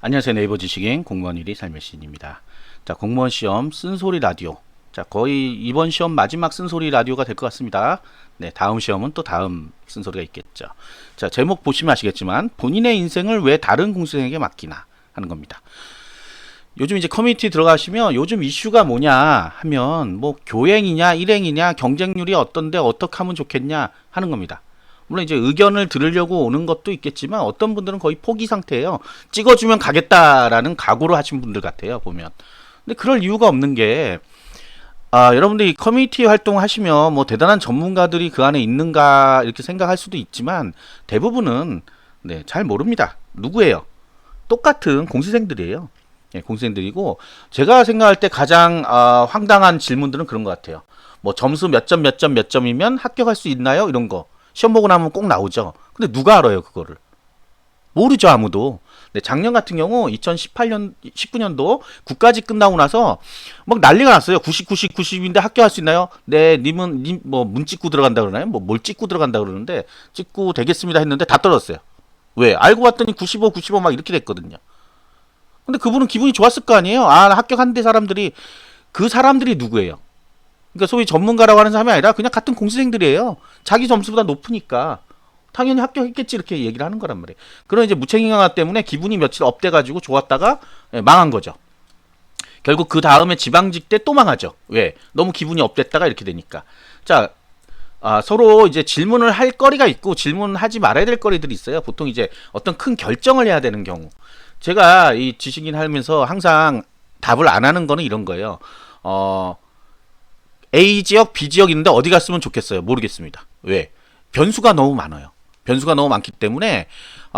안녕하세요. 네이버 지식인 공무원 1위 삶의 시인입니다. 자, 공무원 시험 쓴소리 라디오. 자, 거의 이번 시험 마지막 쓴소리 라디오가 될 것 같습니다. 네, 다음 시험은 또 다음 쓴소리가 있겠죠. 자, 제목 보시면 아시겠지만 본인의 인생을 왜 다른 공생에게 맡기나 하는 겁니다. 요즘 이제 커뮤니티 들어가시면 요즘 이슈가 뭐냐 하면 뭐 교행이냐 일행이냐 경쟁률이 어떤데 어떻게 하면 좋겠냐 하는 겁니다. 물론 이제 의견을 들으려고 오는 것도 있겠지만 어떤 분들은 거의 포기 상태예요. 찍어주면 가겠다라는 각오로 하신 분들 같아요, 보면. 근데 그럴 이유가 없는 게 여러분들이 커뮤니티 활동하시면 뭐 대단한 전문가들이 그 안에 있는가 이렇게 생각할 수도 있지만 대부분은 네, 잘 모릅니다. 누구예요? 똑같은 공시생들이에요. 예, 공시생들이고 제가 생각할 때 가장 황당한 질문들은 그런 것 같아요. 뭐 점수 몇 점 몇 점 몇 점이면 합격할 수 있나요? 이런 거. 시험 보고 나면 꼭 나오죠. 근데 누가 알아요, 그거를? 모르죠, 아무도. 네, 작년 같은 경우 2018년, 19년도 국가직 끝나고 나서 막 난리가 났어요. 90, 90, 90인데 합격할 수 있나요? 네, 님 뭐 문 찍고 들어간다 그러나요? 뭐 뭘 찍고 들어간다 그러는데 찍고 되겠습니다 했는데 다 떨어졌어요. 왜? 알고 봤더니 95, 95 막 이렇게 됐거든요. 근데 그분은 기분이 좋았을 거 아니에요? 합격한 데 사람들이, 그 사람들이 누구예요? 그러니까 소위 전문가라고 하는 사람이 아니라 그냥 같은 공시생들이에요. 자기 점수보다 높으니까 당연히 합격했겠지 이렇게 얘기를 하는 거란 말이에요. 그런 이제 무책임함 때문에 기분이 며칠 업돼가지고 좋았다가 망한 거죠. 결국 그 다음에 지방직 때 또 망하죠. 왜? 너무 기분이 업됐다가 이렇게 되니까. 자, 서로 이제 질문을 할 거리가 있고 질문하지 말아야 될 거리들이 있어요. 보통 이제 어떤 큰 결정을 해야 되는 경우. 제가 이 지식인 하면서 항상 답을 안 하는 거는 이런 거예요. A 지역, B 지역 있는데 어디 갔으면 좋겠어요? 모르겠습니다. 왜? 변수가 너무 많아요. 변수가 너무 많기 때문에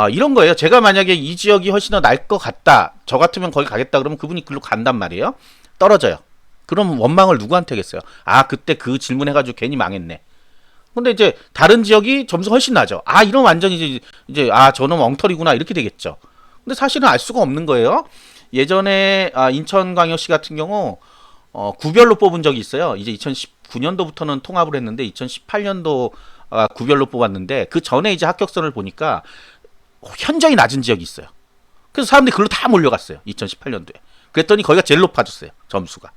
이런 거예요. 제가 만약에 이 지역이 훨씬 더 나을 것 같다. 저 같으면 거기 가겠다. 그러면 그분이 글로 간단 말이에요. 떨어져요. 그럼 원망을 누구한테 하겠어요? 그때 그 질문해가지고 괜히 망했네. 근데 이제 다른 지역이 점수 훨씬 나죠. 이런 완전히 이제 저놈 엉터리구나 이렇게 되겠죠. 근데 사실은 알 수가 없는 거예요. 예전에 인천광역시 같은 경우 구별로 뽑은 적이 있어요. 이제 2019년도부터는 통합을 했는데 2018년도 구별로 뽑았는데 그 전에 이제 합격선을 보니까 현저히 낮은 지역이 있어요. 그래서 사람들이 글로 다 몰려갔어요. 2018년도에. 그랬더니 거기가 제일 높아졌어요. 점수가.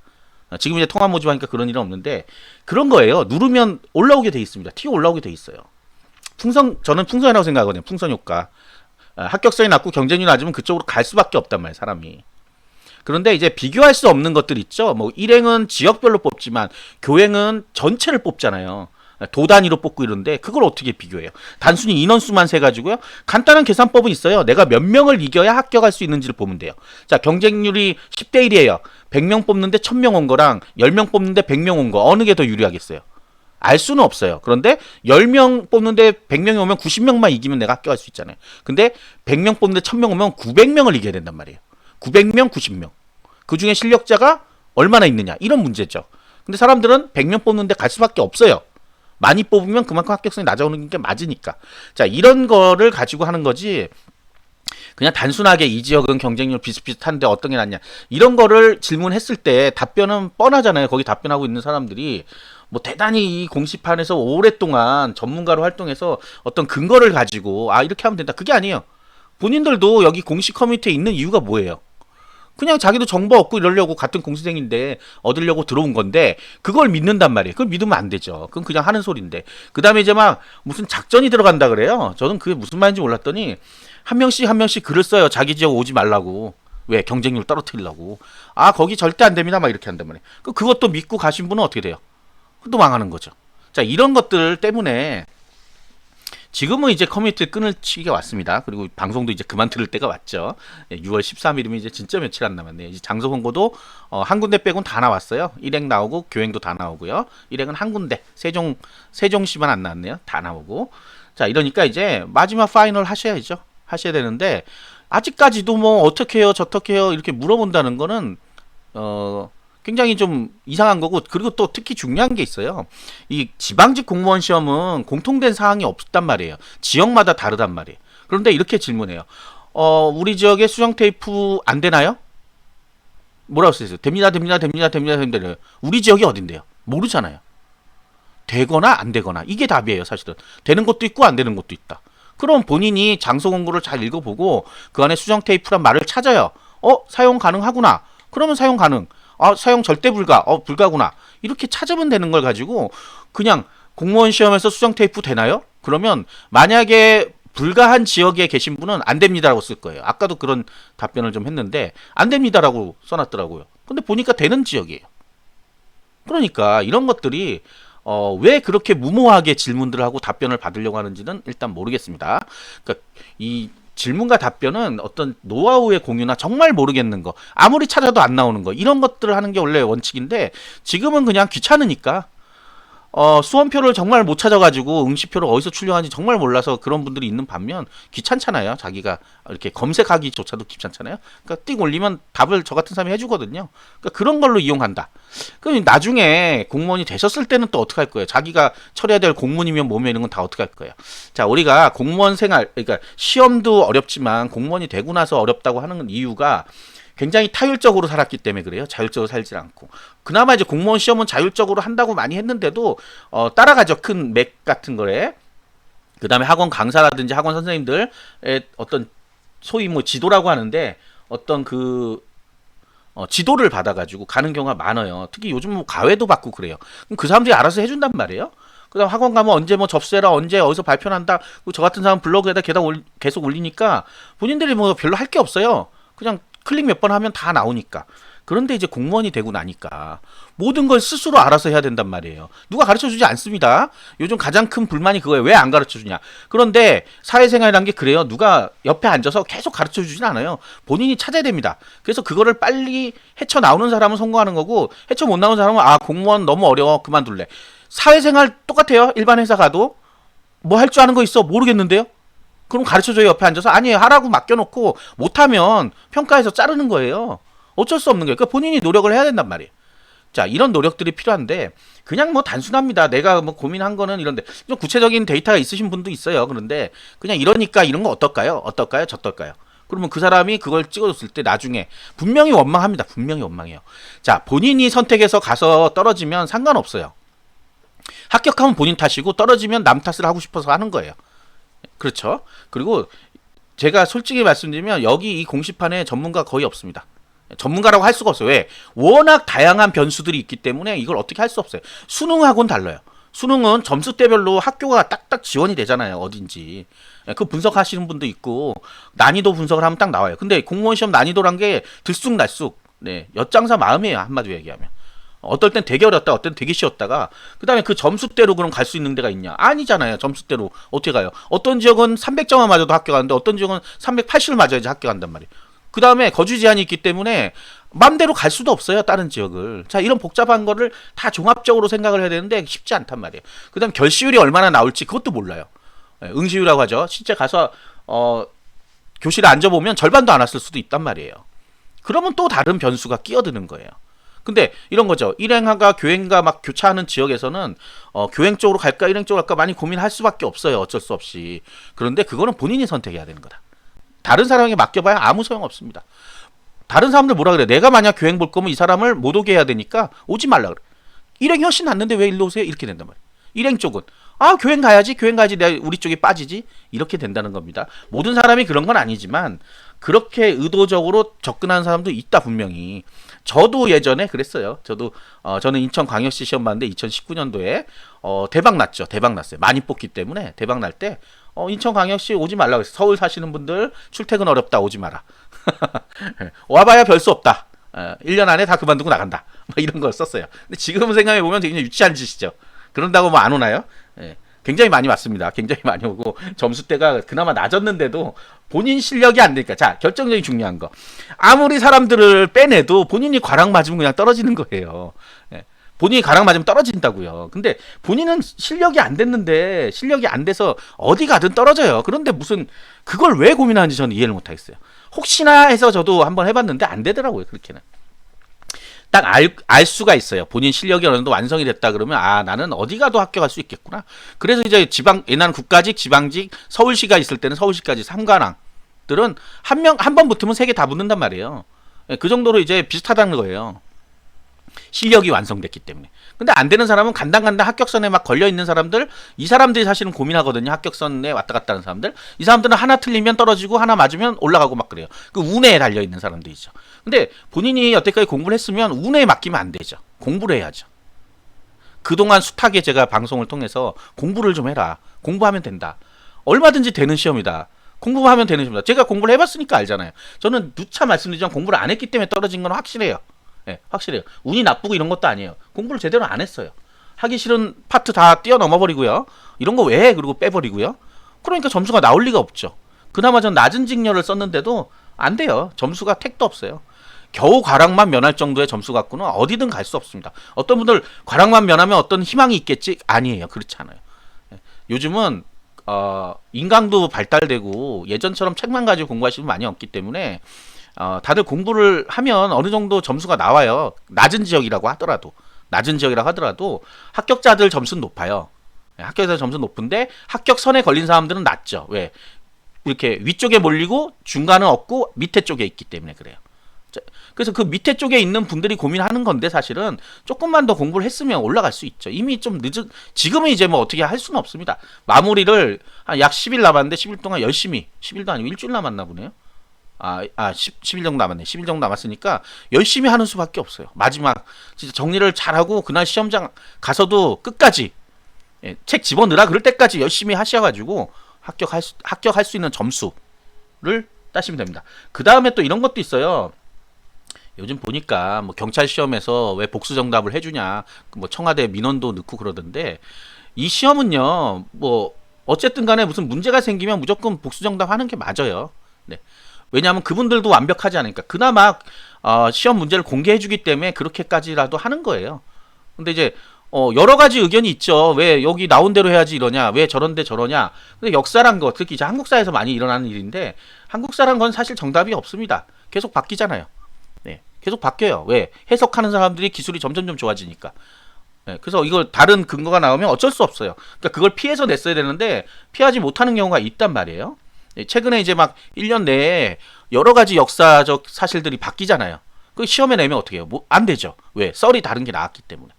지금 이제 통합 모집하니까 그런 일은 없는데 그런 거예요. 누르면 올라오게 돼 있습니다. 튀어 올라오게 돼 있어요. 저는 풍선이라고 생각하거든요. 풍선 효과. 합격선이 낮고 경쟁률이 낮으면 그쪽으로 갈 수밖에 없단 말이에요. 사람이. 그런데 이제 비교할 수 없는 것들 있죠. 뭐 일행은 지역별로 뽑지만 교행은 전체를 뽑잖아요. 도 단위로 뽑고 이런데 그걸 어떻게 비교해요? 단순히 인원수만 세 가지고요. 간단한 계산법은 있어요. 내가 몇 명을 이겨야 합격할 수 있는지를 보면 돼요. 자, 경쟁률이 10대 1이에요. 100명 뽑는데 1000명 온 거랑 10명 뽑는데 100명 온 거 어느 게 더 유리하겠어요? 알 수는 없어요. 그런데 10명 뽑는데 100명이 오면 90명만 이기면 내가 합격할 수 있잖아요. 근데 100명 뽑는데 1000명 오면 900명을 이겨야 된단 말이에요. 900명, 90명. 그 중에 실력자가 얼마나 있느냐. 이런 문제죠. 근데 사람들은 100명 뽑는데 갈 수밖에 없어요. 많이 뽑으면 그만큼 합격성이 낮아오는 게 맞으니까. 자, 이런 거를 가지고 하는 거지. 그냥 단순하게 이 지역은 경쟁률 비슷비슷한데 어떤 게 낫냐. 이런 거를 질문했을 때 답변은 뻔하잖아요. 거기 답변하고 있는 사람들이. 뭐 대단히 이 공시판에서 오랫동안 전문가로 활동해서 어떤 근거를 가지고 이렇게 하면 된다. 그게 아니에요. 본인들도 여기 공시 커뮤니티에 있는 이유가 뭐예요? 그냥 자기도 정보 얻고 이러려고 같은 공시생인데 얻으려고 들어온 건데 그걸 믿는단 말이에요. 그걸 믿으면 안 되죠. 그건 그냥 하는 소리인데. 그 다음에 이제 막 무슨 작전이 들어간다 그래요. 저는 그게 무슨 말인지 몰랐더니 한 명씩 글을 써요. 자기 지역 오지 말라고. 왜? 경쟁률 떨어뜨리려고. 거기 절대 안 됩니다. 막 이렇게 한단 말이에요. 그것도 믿고 가신 분은 어떻게 돼요? 또 망하는 거죠. 자, 이런 것들 때문에 지금은 이제 커뮤니티를 끊을 시기가 왔습니다. 그리고 방송도 이제 그만 들을 때가 왔죠. 6월 13일이면 이제 진짜 며칠 안 남았네요. 이제 장소 홍보도 한 군데 빼곤 다 나왔어요. 일행 나오고 교행도 다 나오고요. 일행은 한 군데 세종시만 안 나왔네요. 다 나오고. 자, 이러니까 이제 마지막 파이널 하셔야죠. 하셔야 되는데 아직까지도 뭐 어떻게 해요, 저떻게 해요 이렇게 물어본다는 거는 굉장히 좀 이상한 거고. 그리고 또 특히 중요한 게 있어요. 이 지방직 공무원 시험은 공통된 사항이 없단 말이에요. 지역마다 다르단 말이에요. 그런데 이렇게 질문해요. 우리 지역에 수정 테이프 안 되나요? 뭐라고 쓰세요? 됩니다. 우리 지역이 어딘데요? 모르잖아요. 되거나 안 되거나 이게 답이에요. 사실은 되는 것도 있고 안 되는 것도 있다. 그럼 본인이 장소 공고를 잘 읽어보고 그 안에 수정 테이프란 말을 찾아요. 사용 가능하구나. 그러면 사용 가능. 사용 절대 불가. 불가구나. 이렇게 찾으면 되는 걸 가지고 그냥 공무원 시험에서 수정 테이프 되나요? 그러면 만약에 불가한 지역에 계신 분은 안 됩니다라고 쓸 거예요. 아까도 그런 답변을 좀 했는데 안 됩니다라고 써놨더라고요. 근데 보니까 되는 지역이에요. 그러니까 이런 것들이 왜 그렇게 무모하게 질문들을 하고 답변을 받으려고 하는지는 일단 모르겠습니다. 그러니까 이 질문과 답변은 어떤 노하우의 공유나 정말 모르겠는 거, 아무리 찾아도 안 나오는 거, 이런 것들을 하는 게 원래 원칙인데 지금은 그냥 귀찮으니까 수험표를 정말 못 찾아가지고 응시표를 어디서 출력하는지 정말 몰라서 그런 분들이 있는 반면 귀찮잖아요. 자기가 이렇게 검색하기조차도 귀찮잖아요. 그러니까 띡 올리면 답을 저 같은 사람이 해주거든요. 그러니까 그런 걸로 이용한다. 그럼 나중에 공무원이 되셨을 때는 또 어떻게 할 거예요? 자기가 처리해야 될 공문이면 뭐면 이런 건 다 어떻게 할 거예요? 자, 우리가 공무원 생활, 그러니까 시험도 어렵지만 공무원이 되고 나서 어렵다고 하는 이유가 굉장히 타율적으로 살았기 때문에 그래요. 자율적으로 살지 않고. 그나마 이제 공무원 시험은 자율적으로 한다고 많이 했는데도 따라가죠. 큰 맥 같은 거에. 그 다음에 학원 강사라든지 학원 선생님들의 어떤 소위 뭐 지도라고 하는데 어떤 그 지도를 받아가지고 가는 경우가 많아요. 특히 요즘 뭐 가외도 받고 그래요. 그럼 그 사람들이 알아서 해준단 말이에요. 그 다음 학원 가면 언제 뭐 접수해라, 언제 어디서 발표한다. 저 같은 사람 블로그에다 계속 올리니까 본인들이 뭐 별로 할 게 없어요. 그냥 클릭 몇 번 하면 다 나오니까. 그런데 이제 공무원이 되고 나니까 모든 걸 스스로 알아서 해야 된단 말이에요. 누가 가르쳐주지 않습니다. 요즘 가장 큰 불만이 그거예요. 왜 안 가르쳐주냐. 그런데 사회생활이란 게 그래요. 누가 옆에 앉아서 계속 가르쳐주진 않아요. 본인이 찾아야 됩니다. 그래서 그거를 빨리 헤쳐나오는 사람은 성공하는 거고 헤쳐 못 나오는 사람은 공무원 너무 어려워 그만둘래. 사회생활 똑같아요. 일반 회사 가도 뭐 할 줄 아는 거 있어? 모르겠는데요. 그럼 가르쳐줘요. 옆에 앉아서. 아니에요. 하라고 맡겨놓고 못하면 평가해서 자르는 거예요. 어쩔 수 없는 거예요. 그러니까 본인이 노력을 해야 된단 말이에요. 자, 이런 노력들이 필요한데 그냥 뭐 단순합니다. 내가 뭐 고민한 거는 이런데 좀 구체적인 데이터가 있으신 분도 있어요. 그런데 그냥 이러니까 이런 거 어떨까요? 어떨까요? 저떨까요? 그러면 그 사람이 그걸 찍어줬을 때 나중에 분명히 원망합니다. 분명히 원망해요. 자, 본인이 선택해서 가서 떨어지면 상관없어요. 합격하면 본인 탓이고 떨어지면 남 탓을 하고 싶어서 하는 거예요. 그렇죠. 그리고 제가 솔직히 말씀드리면 여기 이 공시판에 전문가 거의 없습니다. 전문가라고 할 수가 없어요. 왜? 워낙 다양한 변수들이 있기 때문에 이걸 어떻게 할 수 없어요. 수능하고는 달라요. 수능은 점수대별로 학교가 딱딱 지원이 되잖아요. 어딘지. 그 분석하시는 분도 있고 난이도 분석을 하면 딱 나와요. 근데 공무원 시험 난이도란 게 들쑥날쑥 엿장사 마음이에요. 한마디로 얘기하면. 어떨 땐 되게 어렵다, 어떨 땐 되게 쉬웠다가 그 다음에 그 점수대로 그럼 갈 수 있는 데가 있냐? 아니잖아요. 점수대로 어떻게 가요? 어떤 지역은 300점만 맞아도 합격하는데 어떤 지역은 380을 맞아야지 합격한단 말이에요. 그 다음에 거주 제한이 있기 때문에 맘대로 갈 수도 없어요. 다른 지역을. 자, 이런 복잡한 거를 다 종합적으로 생각을 해야 되는데 쉽지 않단 말이에요. 그 다음 결시율이 얼마나 나올지 그것도 몰라요. 응시율이라고 하죠. 실제 가서 교실에 앉아보면 절반도 안 왔을 수도 있단 말이에요. 그러면 또 다른 변수가 끼어드는 거예요. 근데 이런 거죠. 일행하가 교행과 막 교차하는 지역에서는 교행 쪽으로 갈까 일행 쪽으로 갈까 많이 고민할 수밖에 없어요. 어쩔 수 없이. 그런데 그거는 본인이 선택해야 되는 거다. 다른 사람에게 맡겨봐야 아무 소용 없습니다. 다른 사람들 뭐라 그래? 내가 만약 교행 볼 거면 이 사람을 못 오게 해야 되니까 오지 말라 그래. 일행이 훨씬 낫는데 왜 일로 오세요? 이렇게 된단 말이에요. 일행 쪽은 교행 가야지 내가 우리 쪽이 빠지지 이렇게 된다는 겁니다. 모든 사람이 그런 건 아니지만 그렇게 의도적으로 접근하는 사람도 있다 분명히. 저도 예전에 그랬어요. 저는 인천광역시 시험 봤는데 2019년도에 대박 났죠. 대박 났어요. 많이 뽑기 때문에 대박 날 때 인천광역시 오지 말라고 했어요. 서울 사시는 분들 출퇴근 어렵다 오지 마라. 와봐야 별 수 없다. 1년 안에 다 그만두고 나간다. 이런 걸 썼어요. 근데 지금 생각해 보면 굉장히 유치한 짓이죠. 그런다고 뭐 안 오나요? 굉장히 많이 왔습니다. 굉장히 많이 오고 점수대가 그나마 낮았는데도 본인 실력이 안 되니까. 자, 결정적인 중요한 거. 아무리 사람들을 빼내도 본인이 과락 맞으면 그냥 떨어지는 거예요. 본인이 가랑 맞으면 떨어진다고요. 근데 본인은 실력이 안 됐는데 실력이 안 돼서 어디 가든 떨어져요. 그런데 무슨 그걸 왜 고민하는지 저는 이해를 못 하겠어요. 혹시나 해서 저도 한번 해봤는데 안 되더라고요. 그렇게는. 딱 알 수가 있어요. 본인 실력이 어느 정도 완성이 됐다 그러면 나는 어디 가도 합격할 수 있겠구나. 그래서 이제 옛날은 국가직, 지방직, 서울시가 있을 때는 서울시까지 3관왕들은 한 번 붙으면 3개 다 붙는단 말이에요. 그 정도로 이제 비슷하다는 거예요. 실력이 완성됐기 때문에. 근데 안 되는 사람은 간당간당 합격선에 막 걸려 있는 사람들, 이 사람들이 사실은 고민하거든요. 합격선에 왔다 갔다 하는 사람들. 이 사람들은 하나 틀리면 떨어지고 하나 맞으면 올라가고 막 그래요. 그 운에 달려 있는 사람들이죠. 근데 본인이 여태까지 공부를 했으면 운에 맡기면 안 되죠. 공부를 해야죠. 그동안 숱하게 제가 방송을 통해서 공부를 좀 해라. 공부하면 된다. 얼마든지 되는 시험이다. 공부하면 되는 시험이다. 제가 공부를 해봤으니까 알잖아요. 저는 누차 말씀드리지만 공부를 안 했기 때문에 떨어진 건 확실해요. 네, 확실해요. 운이 나쁘고 이런 것도 아니에요. 공부를 제대로 안 했어요. 하기 싫은 파트 다 뛰어넘어 버리고요. 이런 거 왜 해? 그리고 빼버리고요. 그러니까 점수가 나올 리가 없죠. 그나마 전 낮은 직렬을 썼는데도 안 돼요. 점수가 택도 없어요. 겨우 과락만 면할 정도의 점수 갖고는 어디든 갈 수 없습니다. 어떤 분들 과락만 면하면 어떤 희망이 있겠지? 아니에요. 그렇지 않아요. 요즘은 인강도 발달되고 예전처럼 책만 가지고 공부하시는 분 많이 없기 때문에 다들 공부를 하면 어느 정도 점수가 나와요. 낮은 지역이라고 하더라도 합격자들 점수는 높아요. 합격자들 점수 높은데 합격선에 걸린 사람들은 낮죠. 왜? 이렇게 위쪽에 몰리고 중간은 없고 밑에 쪽에 있기 때문에 그래요. 그래서 그 밑에 쪽에 있는 분들이 고민하는 건데 사실은 조금만 더 공부를 했으면 올라갈 수 있죠. 이미 좀 늦은, 지금은 이제 뭐 어떻게 할 수는 없습니다. 마무리를 한 약 10일 남았는데 10일 동안 열심히, 10일도 아니고 일주일 남았나 보네요. 10일 정도 남았네. 10일 정도 남았으니까 열심히 하는 수밖에 없어요. 마지막 진짜 정리를 잘하고 그날 시험장 가서도 끝까지 책 집어넣으라 그럴 때까지 열심히 하셔가지고 합격할 수 있는 점수를 따시면 됩니다. 그 다음에 또 이런 것도 있어요. 요즘 보니까 뭐 경찰 시험에서 왜 복수 정답을 해주냐, 뭐 청와대 민원도 넣고 그러던데, 이 시험은요, 뭐 어쨌든 간에 무슨 문제가 생기면 무조건 복수 정답 하는 게 맞아요. 네. 왜냐하면 그분들도 완벽하지 않으니까. 그나마 시험 문제를 공개해주기 때문에 그렇게까지라도 하는 거예요. 근데 이제 여러 가지 의견이 있죠. 왜 여기 나온 대로 해야지 이러냐, 왜 저런데 저러냐. 근데 역사란 거, 특히 이제 한국사에서 많이 일어나는 일인데, 한국사란 건 사실 정답이 없습니다. 계속 바뀌잖아요. 네, 계속 바뀌어요. 왜? 해석하는 사람들이 기술이 점점 좋아지니까. 네, 그래서 이걸 다른 근거가 나오면 어쩔 수 없어요. 그러니까 그걸 피해서 냈어야 되는데 피하지 못하는 경우가 있단 말이에요. 네, 최근에 이제 막 1년 내에 여러 가지 역사적 사실들이 바뀌잖아요. 그 시험에 내면 어떻게 해요? 뭐 안 되죠. 왜? 썰이 다른 게 나왔기 때문에.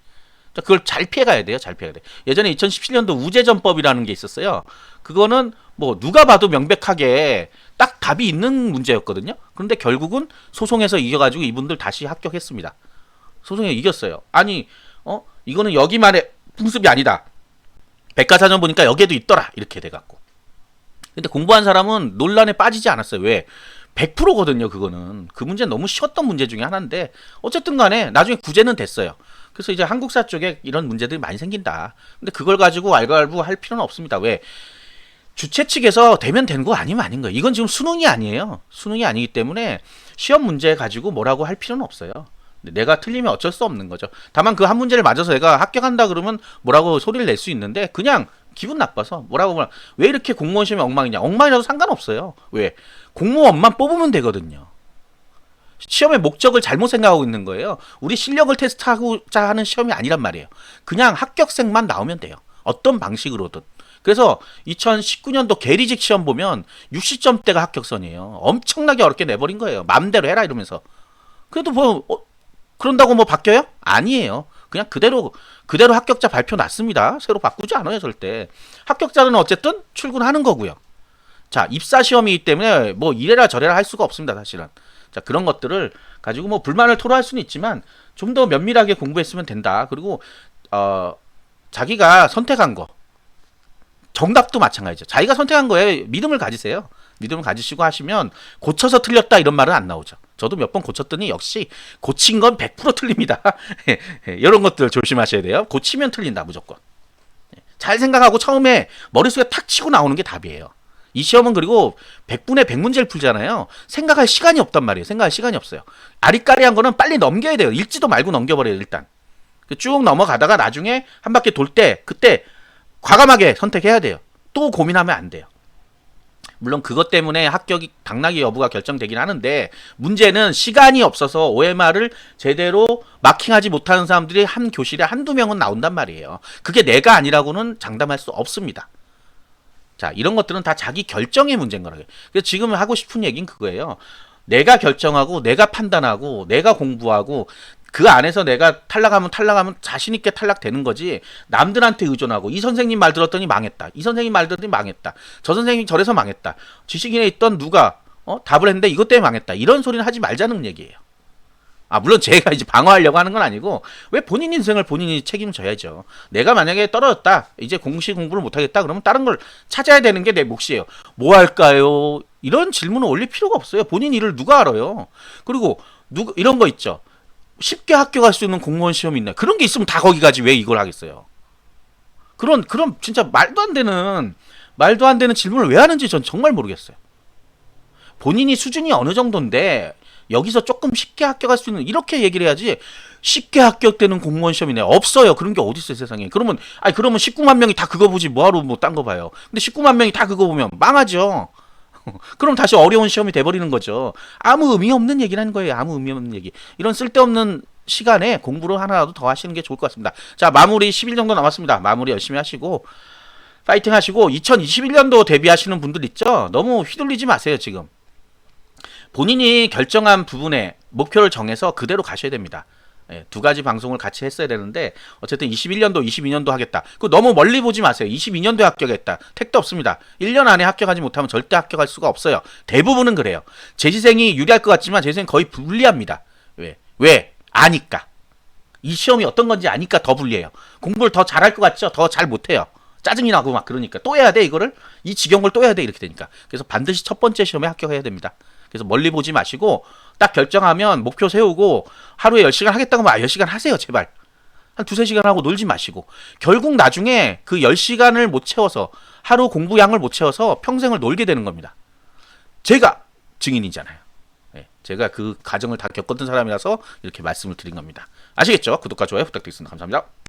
그걸 잘 피해가야 돼요. 잘 피해가야 돼. 예전에 2017년도 우제전법이라는 게 있었어요. 그거는 뭐 누가 봐도 명백하게 딱 답이 있는 문제였거든요. 그런데 결국은 소송에서 이겨가지고 이분들 다시 합격했습니다. 소송에 이겼어요. 아니, 이거는 여기만의 풍습이 아니다. 백과사전 보니까 여기에도 있더라. 이렇게 돼갖고. 근데 공부한 사람은 논란에 빠지지 않았어요. 왜? 100%거든요. 그거는. 그 문제는 너무 쉬웠던 문제 중에 하나인데 어쨌든 간에 나중에 구제는 됐어요. 그래서 이제 한국사 쪽에 이런 문제들이 많이 생긴다. 근데 그걸 가지고 알갈부 할 필요는 없습니다. 왜? 주최 측에서 되면 된 거 아니면 아닌 거예요. 이건 지금 수능이 아니에요. 수능이 아니기 때문에 시험 문제 가지고 뭐라고 할 필요는 없어요. 내가 틀리면 어쩔 수 없는 거죠. 다만 그 한 문제를 맞아서 내가 합격한다 그러면 뭐라고 소리를 낼 수 있는데 그냥 기분 나빠서 왜 이렇게 공무원 시험이 엉망이냐. 엉망이라도 상관없어요. 왜? 공무원만 뽑으면 되거든요. 시험의 목적을 잘못 생각하고 있는 거예요. 우리 실력을 테스트하고자 하는 시험이 아니란 말이에요. 그냥 합격생만 나오면 돼요. 어떤 방식으로든. 그래서 2019년도 계리직 시험 보면 60점대가 합격선이에요. 엄청나게 어렵게 내버린 거예요. 마음대로 해라 이러면서. 그래도 뭐 그런다고 뭐 바뀌어요? 아니에요. 그냥 그대로 합격자 발표 났습니다. 새로 바꾸지 않아요 절대. 합격자는 어쨌든 출근하는 거고요. 자, 입사 시험이기 때문에 뭐 이래라 저래라 할 수가 없습니다 사실은. 자, 그런 것들을 가지고 뭐 불만을 토로할 수는 있지만 좀 더 면밀하게 공부했으면 된다. 그리고 자기가 선택한 거 정답도 마찬가지죠. 자기가 선택한 거에 믿음을 가지세요. 믿음을 가지시고 하시면 고쳐서 틀렸다 이런 말은 안 나오죠. 저도 몇 번 고쳤더니 역시 고친 건 100% 틀립니다. 이런 것들 조심하셔야 돼요. 고치면 틀린다 무조건. 잘 생각하고 처음에 머릿속에 탁 치고 나오는 게 답이에요. 이 시험은 그리고 100분의 100문제를 풀잖아요. 생각할 시간이 없단 말이에요. 생각할 시간이 없어요. 아리까리한 거는 빨리 넘겨야 돼요. 읽지도 말고 넘겨버려요 일단. 쭉 넘어가다가 나중에 한 바퀴 돌 때 그때 과감하게 선택해야 돼요. 또 고민하면 안 돼요. 물론 그것 때문에 합격이 당락이 여부가 결정되긴 하는데 문제는 시간이 없어서 OMR을 제대로 마킹하지 못하는 사람들이 한 교실에 한두 명은 나온단 말이에요. 그게 내가 아니라고는 장담할 수 없습니다. 자, 이런 것들은 다 자기 결정의 문제인 거라고요. 그래서 지금 하고 싶은 얘기는 그거예요. 내가 결정하고 내가 판단하고 내가 공부하고 그 안에서 내가 탈락하면 자신 있게 탈락되는 거지. 남들한테 의존하고 이 선생님 말 들었더니 망했다. 이 선생님 말 들었더니 망했다. 저 선생님 저래서 망했다. 지식인에 있던 누가 답을 했는데 이것 때문에 망했다. 이런 소리는 하지 말자는 얘기예요. 물론 제가 이제 방어하려고 하는 건 아니고 왜 본인 인생을 본인이 책임져야죠. 내가 만약에 떨어졌다. 이제 공시 공부를 못하겠다. 그러면 다른 걸 찾아야 되는 게 내 몫이에요. 뭐 할까요? 이런 질문을 올릴 필요가 없어요. 본인 일을 누가 알아요. 그리고 이런 거 있죠. 쉽게 합격할 수 있는 공무원 시험이 있나? 그런 게 있으면 다 거기 가지 왜 이걸 하겠어요? 그런 진짜 말도 안 되는 질문을 왜 하는지 전 정말 모르겠어요. 본인이 수준이 어느 정도인데 여기서 조금 쉽게 합격할 수 있는 이렇게 얘기를 해야지. 쉽게 합격되는 공무원 시험이네. 없어요. 그런 게 어디 있어요, 세상에. 그러면 19만 명이 다 그거 보지 뭐하러 뭐 딴 거 봐요. 근데 19만 명이 다 그거 보면 망하죠. 그럼 다시 어려운 시험이 돼버리는 거죠. 아무 의미 없는 얘기를 하는 거예요. 아무 의미 없는 얘기. 이런 쓸데없는 시간에 공부를 하나라도 더 하시는 게 좋을 것 같습니다. 자, 마무리 10일 정도 남았습니다. 마무리 열심히 하시고 파이팅 하시고 2021년도 대비하시는 분들 있죠. 너무 휘둘리지 마세요. 지금 본인이 결정한 부분에 목표를 정해서 그대로 가셔야 됩니다. 두 가지 방송을 같이 했어야 되는데 어쨌든 21년도 22년도 하겠다. 그 너무 멀리 보지 마세요. 22년도에 합격했다. 택도 없습니다. 1년 안에 합격하지 못하면 절대 합격할 수가 없어요. 대부분은 그래요. 재시생이 유리할 것 같지만 재시생 거의 불리합니다. 왜? 아니까. 이 시험이 어떤 건지 아니까 더 불리해요. 공부를 더 잘할 것 같죠? 더 잘 못해요. 짜증이 나고 막 그러니까 또 해야 돼 이거를? 이 지겨운 걸 또 해야 돼 이렇게 되니까. 그래서 반드시 첫 번째 시험에 합격해야 됩니다. 그래서 멀리 보지 마시고 딱 결정하면 목표 세우고 하루에 10시간 하겠다고 하면 10시간 하세요. 제발. 한 2-3시간 하고 놀지 마시고. 결국 나중에 그 10시간을 못 채워서 하루 공부량을 못 채워서 평생을 놀게 되는 겁니다. 제가 증인이잖아요. 제가 그 과정을 다 겪었던 사람이라서 이렇게 말씀을 드린 겁니다. 아시겠죠? 구독과 좋아요 부탁드리겠습니다. 감사합니다.